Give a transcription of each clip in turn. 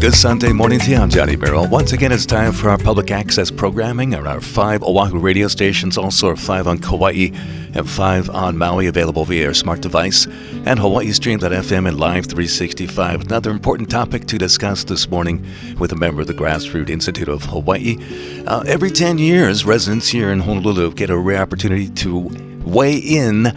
Good Sunday morning to you. I'm Johnny Merrill. Once again, it's time for our public access programming on our 5 Oahu radio stations, also our 5 on Kauai and 5 on Maui, available via your smart device, and Hawaii Stream.fm and Live 365. Another important topic to discuss this morning with a member of the Grassroots Institute of Hawaii. Every 10 years, residents here in Honolulu get a rare opportunity to weigh in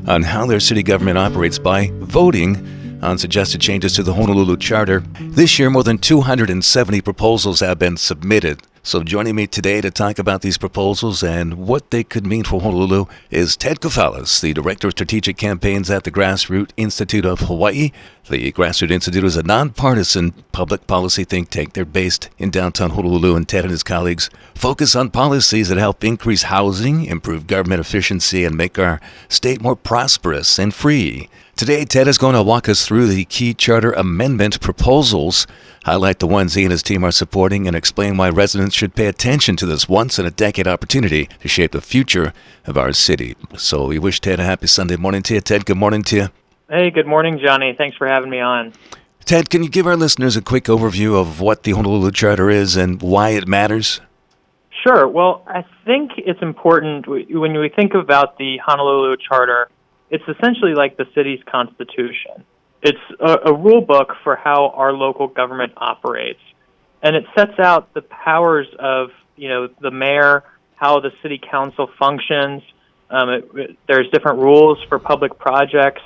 on how their city government operates by voting on suggested changes to the Honolulu Charter. This year, more than 270 proposals have been submitted. So joining me today to talk about these proposals and what they could mean for Honolulu is Ted Kofalis, the Director of Strategic Campaigns at the Grassroots Institute of Hawaii. The Grassroots Institute is a nonpartisan public policy think tank. They're based in downtown Honolulu, and Ted and his colleagues focus on policies that help increase housing, improve government efficiency, and make our state more prosperous and free. Today, Ted is going to walk us through the key charter amendment proposals, highlight the ones he and his team are supporting, and explain why residents should pay attention to this once-in-a-decade opportunity to shape the future of our city. So we wish Ted a happy Sunday morning to you. Ted, good morning to you. Hey, good morning, Johnny. Thanks for having me on. Ted, can you give our listeners a quick overview of what the Honolulu Charter is and why it matters? Sure. Well, I think it's important when we think about the Honolulu Charter. It's essentially like the city's constitution. It's a rule book for how our local government operates, and it sets out the powers of the mayor, how the city council functions. There's different rules for public projects,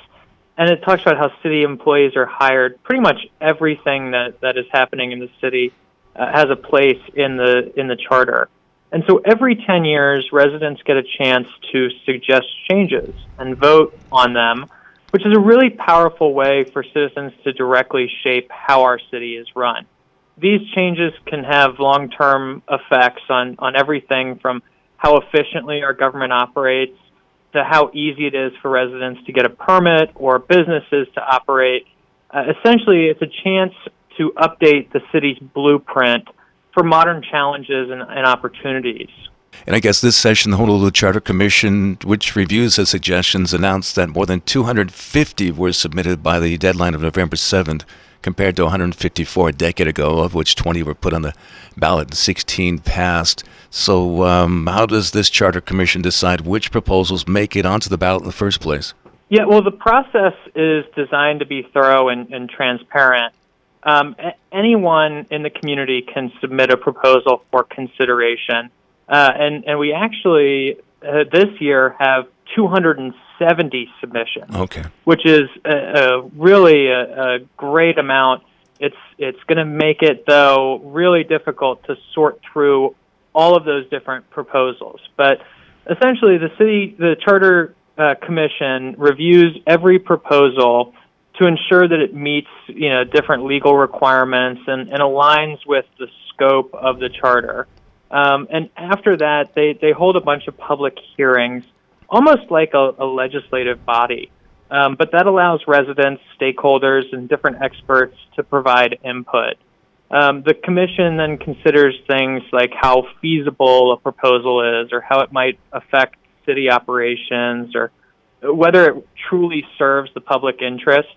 and it talks about how city employees are hired. Pretty much everything that is happening in the city has a place in the charter. And so every 10 years, residents get a chance to suggest changes and vote on them, which is a really powerful way for citizens to directly shape how our city is run. These changes can have long-term effects on everything from how efficiently our government operates to how easy it is for residents to get a permit or businesses to operate. Essentially, it's a chance to update the city's blueprint for modern challenges and opportunities. And I guess this session, the Honolulu Charter Commission, which reviews the suggestions, announced that more than 250 were submitted by the deadline of November 7th, compared to 154 a decade ago, of which 20 were put on the ballot and 16 passed. So how does this Charter Commission decide which proposals make it onto the ballot in the first place? Yeah, well, the process is designed to be thorough and transparent. Anyone in the community can submit a proposal for consideration. And we actually, this year, have 270 submissions, which is really a great amount. It's going to make it, though, really difficult to sort through all of those different proposals. But essentially, the Charter Commission reviews every proposal to ensure that it meets different legal requirements and aligns with the scope of the charter. And after that, they hold a bunch of public hearings, almost like a legislative body. But that allows residents, stakeholders, and different experts to provide input. The commission then considers things like how feasible a proposal is, or how it might affect city operations, or whether it truly serves the public interest.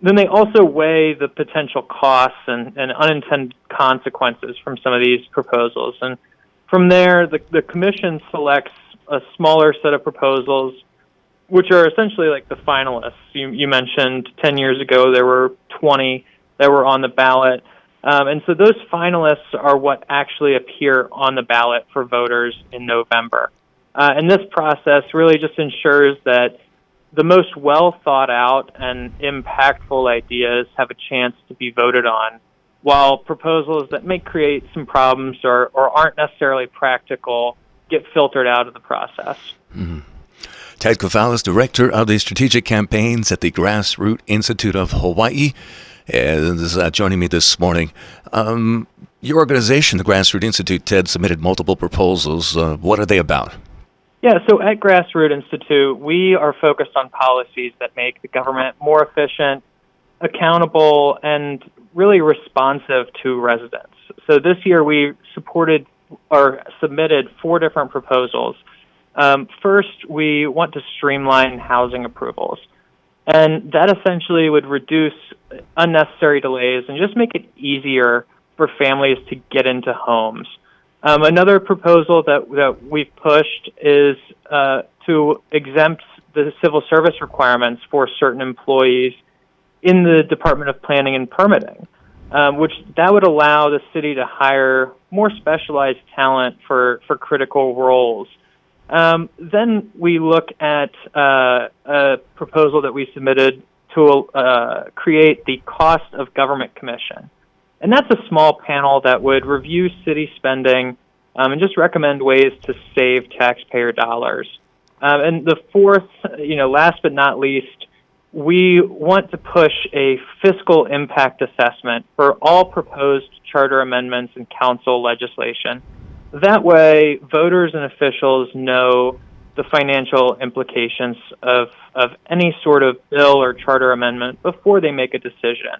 Then they also weigh the potential costs and unintended consequences from some of these proposals. And from there, the commission selects a smaller set of proposals, which are essentially like the finalists. You mentioned 10 years ago there were 20 that were on the ballot. And so those finalists are what actually appear on the ballot for voters in November. And this process really just ensures that the most well-thought-out and impactful ideas have a chance to be voted on, while proposals that may create some problems or aren't necessarily practical get filtered out of the process. Mm-hmm. Ted Kofalis, Director of the Strategic Campaigns at the Grassroots Institute of Hawaii, is joining me this morning. Your organization, the Grassroots Institute, Ted, submitted multiple proposals. What are they about? Yeah, so at Grassroots Institute, we are focused on policies that make the government more efficient, accountable, and really responsive to residents. So this year we submitted 4 different proposals. First, we want to streamline housing approvals. And that essentially would reduce unnecessary delays and just make it easier for families to get into homes. Another proposal that we've pushed is to exempt the civil service requirements for certain employees in the Department of Planning and Permitting, which that would allow the city to hire more specialized talent for critical roles. Then we look at a proposal that we submitted to create the Cost of Government Commission. And that's a small panel that would review city spending and just recommend ways to save taxpayer dollars. And the fourth, last but not least, we want to push a fiscal impact assessment for all proposed charter amendments and council legislation. That way, voters and officials know the financial implications of any sort of bill or charter amendment before they make a decision.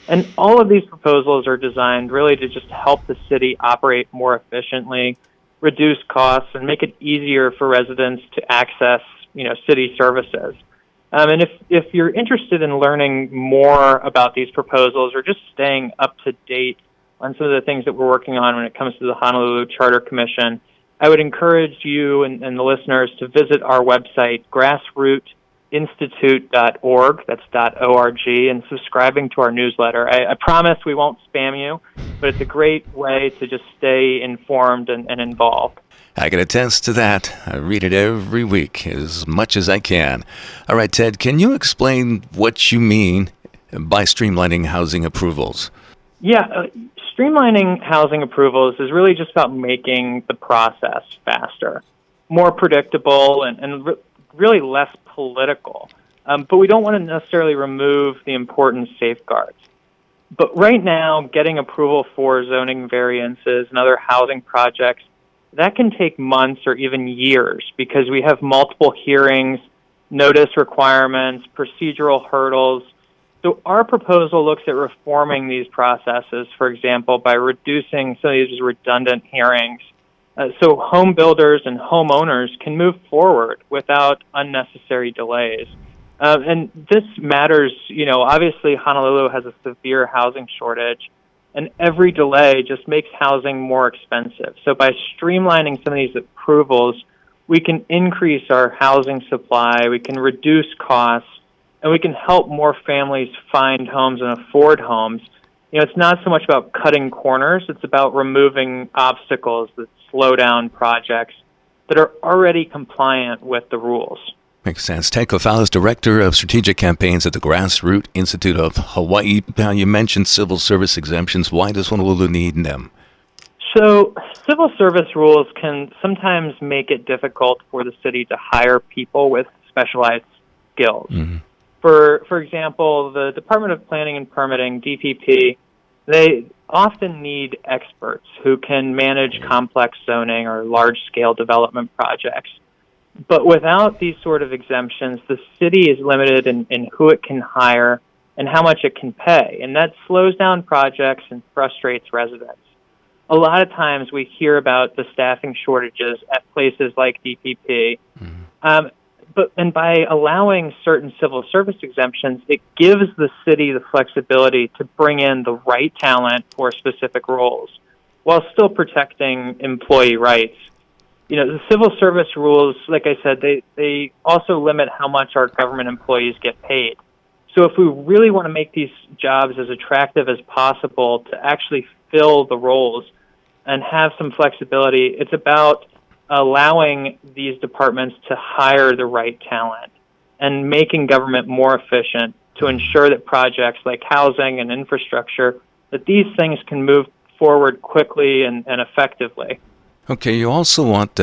And all of these proposals are designed really to just help the city operate more efficiently, reduce costs, and make it easier for residents to access, city services. And if you're interested in learning more about these proposals or just staying up to date on some of the things that we're working on when it comes to the Honolulu Charter Commission, I would encourage you and the listeners to visit our website, grassrootinstitute.org, that's .org, and subscribing to our newsletter. I promise we won't spam you, but it's a great way to just stay informed and involved. I can attest to that. I read it every week as much as I can. All right, Ted, can you explain what you mean by streamlining housing approvals? Yeah, streamlining housing approvals is really just about making the process faster, more predictable, and really less political. But we don't want to necessarily remove the important safeguards. But right now, getting approval for zoning variances and other housing projects, that can take months or even years because we have multiple hearings, notice requirements, procedural hurdles. So our proposal looks at reforming these processes, for example, by reducing some of these redundant hearings. So home builders and homeowners can move forward without unnecessary delays. And this matters, obviously Honolulu has a severe housing shortage, and every delay just makes housing more expensive. So by streamlining some of these approvals, we can increase our housing supply, we can reduce costs, and we can help more families find homes and afford homes. It's not so much about cutting corners, it's about removing obstacles that slow down projects that are already compliant with the rules. Makes sense. Ted Kofal is Director of Strategic Campaigns at the Grassroots Institute of Hawaii. Now, you mentioned civil service exemptions. Why does Honolulu need them? So civil service rules can sometimes make it difficult for the city to hire people with specialized skills. Mm-hmm. For example, the Department of Planning and Permitting, DPP, they often need experts who can manage complex zoning or large-scale development projects. But without these sort of exemptions, the city is limited in who it can hire and how much it can pay, and that slows down projects and frustrates residents. A lot of times we hear about the staffing shortages at places like DPP, and by allowing certain civil service exemptions, it gives the city the flexibility to bring in the right talent for specific roles while still protecting employee rights. The civil service rules, like I said, they also limit how much our government employees get paid. So if we really want to make these jobs as attractive as possible to actually fill the roles and have some flexibility, it's about allowing these departments to hire the right talent and making government more efficient to ensure that projects like housing and infrastructure, that these things can move forward quickly and effectively. Okay, you also want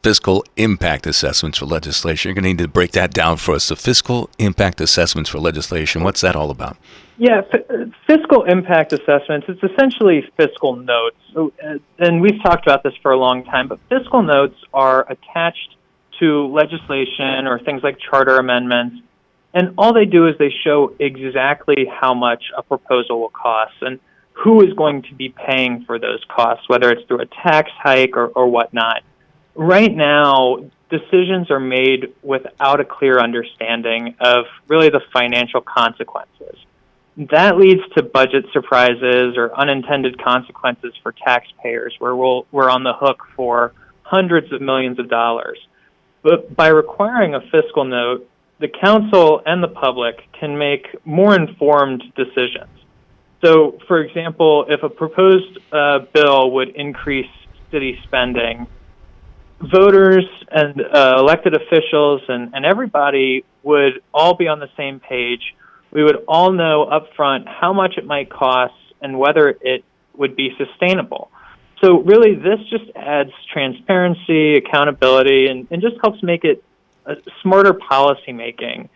fiscal impact assessments for legislation. You're going to need to break that down for us. The fiscal impact assessments for legislation, what's that all about? Yeah, fiscal impact assessments, it's essentially fiscal notes. And we've talked about this for a long time, but fiscal notes are attached to legislation or things like charter amendments. And all they do is they show exactly how much a proposal will cost and who is going to be paying for those costs, whether it's through a tax hike or whatnot. right now, decisions are made without a clear understanding of really the financial consequences. That leads to budget surprises or unintended consequences for taxpayers, where we're on the hook for hundreds of millions of dollars. But by requiring a fiscal note, the council and the public can make more informed decisions. So, for example, if a proposed bill would increase city spending, voters and elected officials and everybody would all be on the same page. We would all know upfront how much it might cost and whether it would be sustainable. So really, this just adds transparency, accountability, and just helps make it a smarter policy making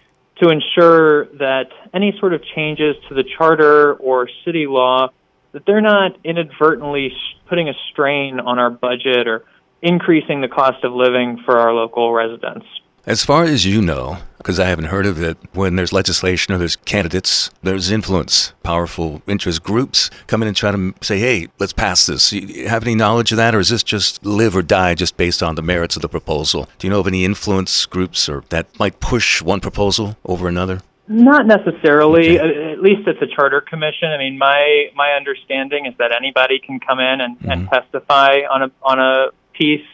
to ensure that any sort of changes to the charter or city law, that they're not inadvertently putting a strain on our budget or increasing the cost of living for our local residents. As far as you know, because I haven't heard of it, when there's legislation or there's candidates, there's influence, powerful interest groups come in and try to say, hey, let's pass this. You have any knowledge of that, or is this just live or die just based on the merits of the proposal? Do you know of any influence groups or that might push one proposal over another? Not necessarily, okay. At least at the Charter Commission. I mean, my understanding is that anybody can come in and testify on a piece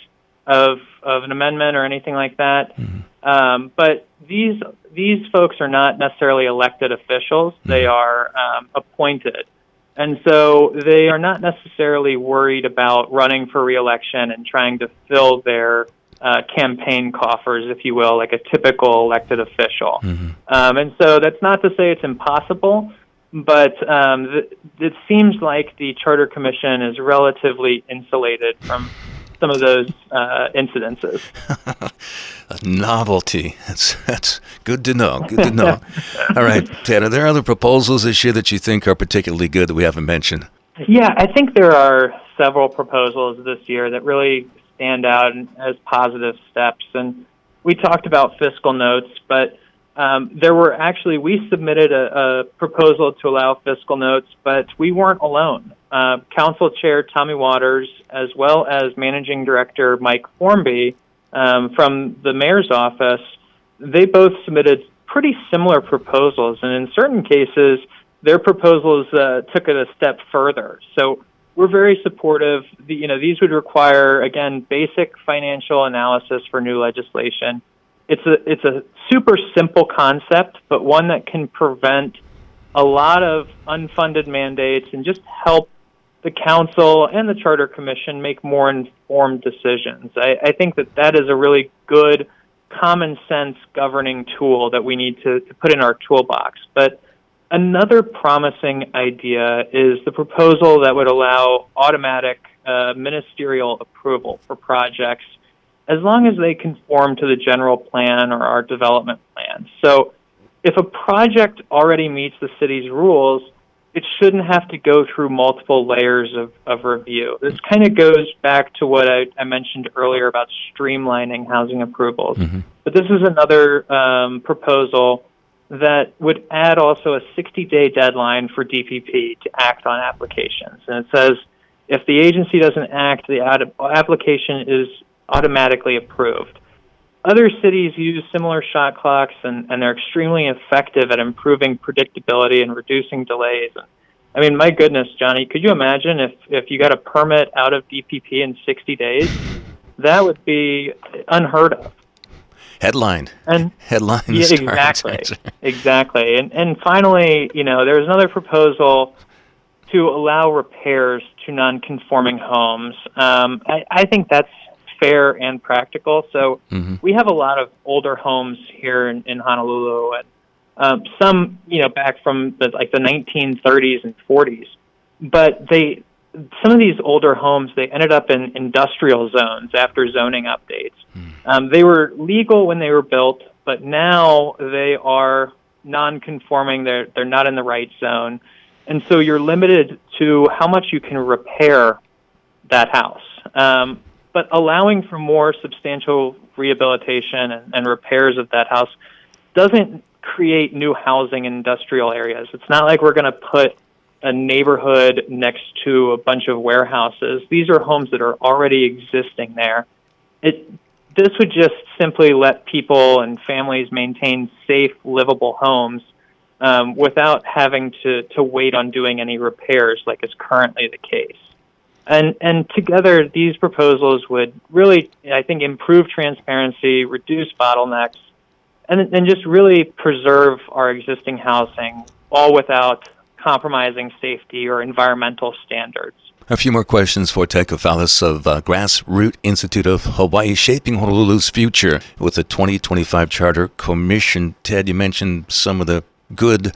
of an amendment or anything like that. But these folks are not necessarily elected officials. They are appointed. And so they are not necessarily worried about running for re-election and trying to fill their campaign coffers, if you will, like a typical elected official. And so that's not to say it's impossible, but it seems like the Charter Commission is relatively insulated from some of those incidences. A novelty. That's good to know. Good to know. All right, Ted, are there other proposals this year that you think are particularly good that we haven't mentioned? Yeah, I think there are several proposals this year that really stand out as positive steps. And we talked about fiscal notes, but we submitted a proposal to allow fiscal notes, but we weren't alone. Council Chair Tommy Waters, as well as Managing Director Mike Formby from the Mayor's office, they both submitted pretty similar proposals, and in certain cases, their proposals took it a step further. So we're very supportive. These would require, again, basic financial analysis for new legislation. It's a super simple concept, but one that can prevent a lot of unfunded mandates and just help the council and the Charter Commission make more informed decisions. I think that is a really good common sense governing tool that we need to put in our toolbox. But another promising idea is the proposal that would allow automatic ministerial approval for projects as long as they conform to the general plan or our development plan. So if a project already meets the city's rules, it shouldn't have to go through multiple layers of review. This kind of goes back to what I mentioned earlier about streamlining housing approvals. But this is another proposal that would add also a 60-day deadline for DPP to act on applications. And it says if the agency doesn't act, the application is automatically approved. Other cities use similar shot clocks, and they're extremely effective at improving predictability and reducing delays. I mean, my goodness, Johnny, could you imagine if you got a permit out of DPP in 60 days? That would be unheard of. Headlined. Headlines. Yeah, exactly. And finally, there was another proposal to allow repairs to non-conforming homes. I think that's fair and practical. So we have a lot of older homes here in Honolulu, and some, back from the 1930s and 40s. But some of these older homes, they ended up in industrial zones after zoning updates. They were legal when they were built, but now they are non-conforming. They're not in the right zone. And so you're limited to how much you can repair that house. But allowing for more substantial rehabilitation and repairs of that house doesn't create new housing in industrial areas. It's not like we're going to put a neighborhood next to a bunch of warehouses. These are homes that are already existing there. This would just simply let people and families maintain safe, livable homes without having to wait on doing any repairs like is currently the case. And together, these proposals would really, I think, improve transparency, reduce bottlenecks, and just really preserve our existing housing, all without compromising safety or environmental standards. A few more questions for Ted Kafalis of Grassroot Institute of Hawaii, Shaping Honolulu's Future with the 2025 Charter Commission. Ted, you mentioned some of the good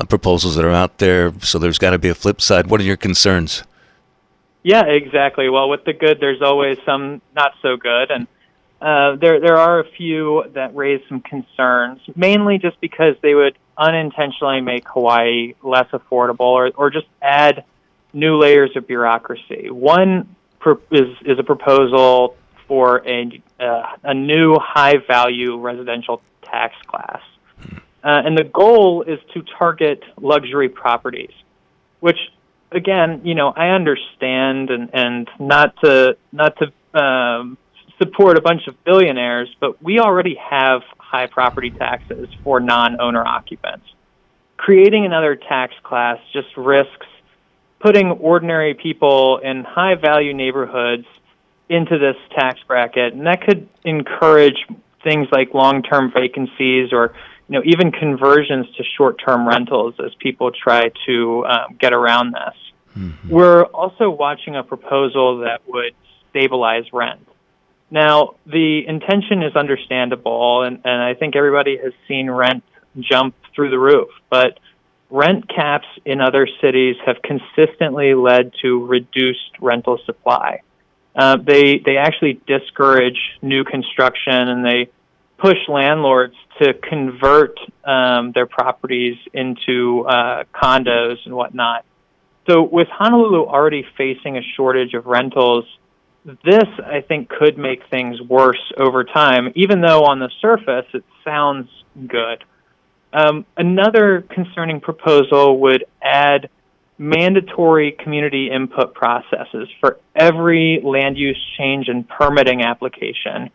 proposals that are out there, so there's got to be a flip side. What are your concerns? Yeah, exactly. Well, with the good, there's always some not so good, and there are a few that raise some concerns, mainly just because they would unintentionally make Hawaii less affordable or just add new layers of bureaucracy. One is a proposal for a new high-value residential tax class. And the goal is to target luxury properties, which, again, I understand and not to support a bunch of billionaires, but we already have high property taxes for non-owner occupants. Creating another tax class just risks putting ordinary people in high-value neighborhoods into this tax bracket, and that could encourage things like long-term vacancies or even conversions to short-term rentals as people try to get around this. Mm-hmm. We're also watching a proposal that would stabilize rent. Now, the intention is understandable, and I think everybody has seen rent jump through the roof, but rent caps in other cities have consistently led to reduced rental supply. They actually discourage new construction, and they push landlords to convert their properties into condos and whatnot. So with Honolulu already facing a shortage of rentals, this, I think, could make things worse over time, even though on the surface it sounds good. Another concerning proposal would add mandatory community input processes for every land use change and permitting application,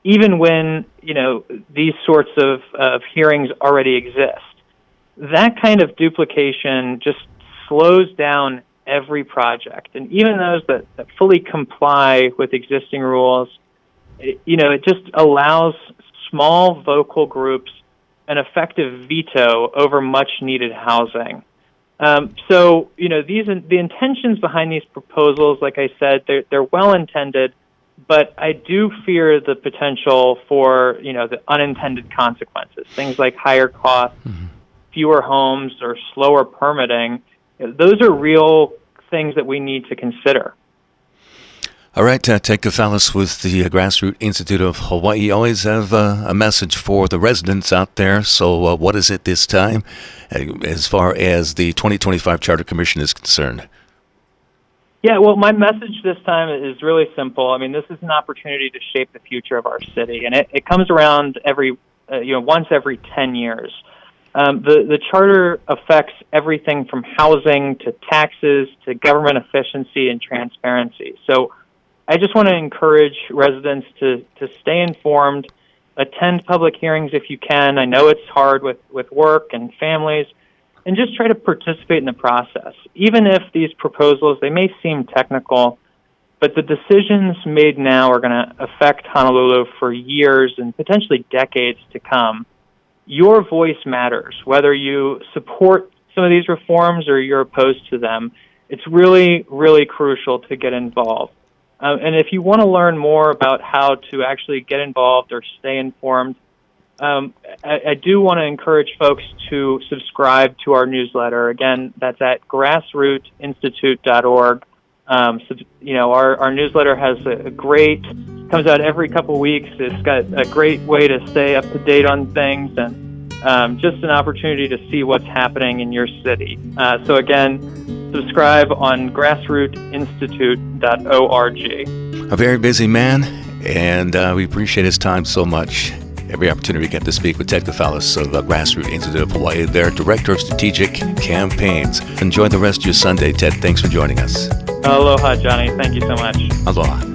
even when, these sorts of hearings already exist. That kind of duplication just slows down every project. And even those that fully comply with existing rules, it just allows small vocal groups an effective veto over much-needed housing. So, the intentions behind these proposals, like I said, they're well-intended, but I do fear the potential for, the unintended consequences, things like higher costs, fewer homes, or slower permitting. Those are real things that we need to consider. All right, Ted Kafalis with the Grassroot Institute of Hawaii. You always have a message for the residents out there. So what is it this time as far as the 2025 Charter Commission is concerned? Yeah, well, my message this time is really simple. I mean, this is an opportunity to shape the future of our city, and it comes around once every 10 years. The charter affects everything from housing to taxes to government efficiency and transparency. So I just want to encourage residents to stay informed, attend public hearings if you can. I know it's hard with work and families, and just try to participate in the process. Even if these proposals, they may seem technical, but the decisions made now are going to affect Honolulu for years and potentially decades to come. Your voice matters, whether you support some of these reforms or you're opposed to them. It's really, really crucial to get involved. And if you want to learn more about how to actually get involved or stay informed, I do want to encourage folks to subscribe to our newsletter. Again, that's at grassrootinstitute.org. Our newsletter has comes out every couple of weeks. It's got a great way to stay up to date on things and just an opportunity to see what's happening in your city. So again, subscribe on grassrootinstitute.org. A very busy man, and we appreciate his time so much. Every opportunity we get to speak with Ted Kafalis of Grassroot Institute of Hawaii, their Director of Strategic Campaigns. Enjoy the rest of your Sunday, Ted. Thanks for joining us. Aloha, Johnny. Thank you so much. Aloha.